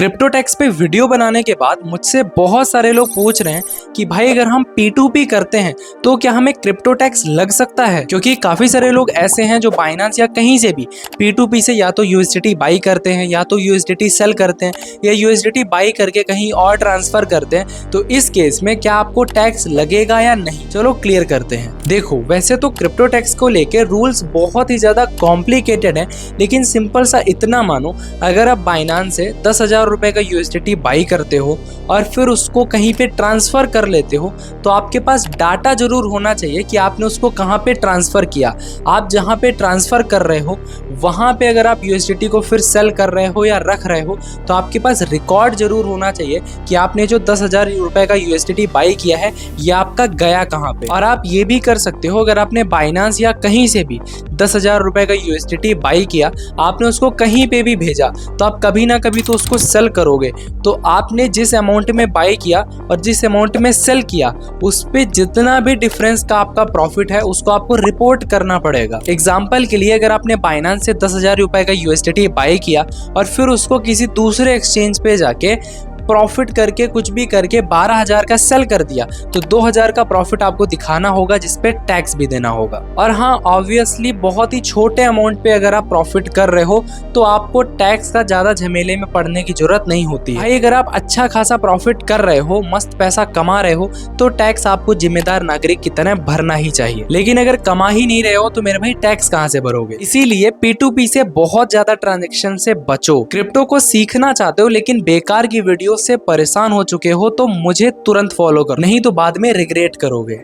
Crypto tax पे video बनाने के बाद मुझसे बहुत सारे लोग पूछ रहे हैं कि भाई अगर हम P2P करते हैं तो क्या हमें क्रिप्टो टैक्स लग सकता है। क्योंकि काफ़ी सारे लोग ऐसे हैं जो बाइनेंस या कहीं से भी P2P से या तो USDT बाई करते हैं या तो USDT सेल करते हैं या USDT बाई करके कहीं और ट्रांसफ़र करते हैं। तो इस केस में क्या आपको टैक्स लगेगा या नहीं, चलो क्लियर करते हैं। देखो, वैसे तो क्रिप्टो टैक्स को लेकर रूल्स बहुत ही ज़्यादा कॉम्प्लिकेटेड हैं, लेकिन सिंपल सा इतना मानो, अगर आप बाइनेंस से 10,000 रुपए का USDT बाई करते हो और फिर उसको कहीं पे ट्रांसफ़र कर लेते हो तो आपके पास डाटा जरूर होना चाहिए कि आपने उसको कहाँ पे ट्रांसफ़र किया। आप जहाँ पे ट्रांसफ़र कर रहे हो वहाँ पे अगर आप USDT को फिर सेल कर रहे हो या रख रहे हो तो आपके पास रिकॉर्ड जरूर होना चाहिए कि आपने जो 10,000 रुपए का USDT बाई किया है ये आपका गया कहाँ पे। और आप ये भी कर सकते हो, अगर आपने बाइनेंस या कहीं से भी 10,000 रुपए का USDT बाई किया, आपने उसको कहीं पे भी भेजा तो आप कभी ना कभी तो उसको सेल करोगे। तो आपने जिस अमाउंट में बाई किया और जिस अमाउंट में सेल किया उस पे जितना भी डिफरेंस का आपका प्रॉफिट है उसको आपको रिपोर्ट करना पड़ेगा। एग्जाम्पल के लिए, अगर आपने बाइनेंस से 10,000 रुपए का USDT बाई किया और फिर उसको किसी दूसरे एक्सचेंज पे जाके प्रॉफिट करके कुछ भी करके 12,000 का सेल कर दिया तो 2,000 का प्रॉफिट आपको दिखाना होगा, जिसपे टैक्स भी देना होगा। और हाँ, ऑब्वियसली बहुत ही छोटे अमाउंट पे अगर आप प्रॉफिट कर रहे हो तो आपको टैक्स का ज्यादा झमेले में पड़ने की जरूरत नहीं होती है। भाई अगर आप अच्छा खासा प्रॉफिट कर रहे हो, मस्त पैसा कमा रहे हो, तो टैक्स आपको जिम्मेदार नागरिक की तरह भरना ही चाहिए। लेकिन अगर कमा ही नहीं रहे हो तो मेरे भाई टैक्स कहाँ से भरोगे। इसीलिए P2P से बहुत ज्यादा ट्रांजेक्शन से बचो। क्रिप्टो को सीखना चाहते हो लेकिन बेकार की वीडियो से परेशान हो चुके हो तो मुझे तुरंत फॉलो करो, नहीं तो बाद में रिग्रेट करोगे।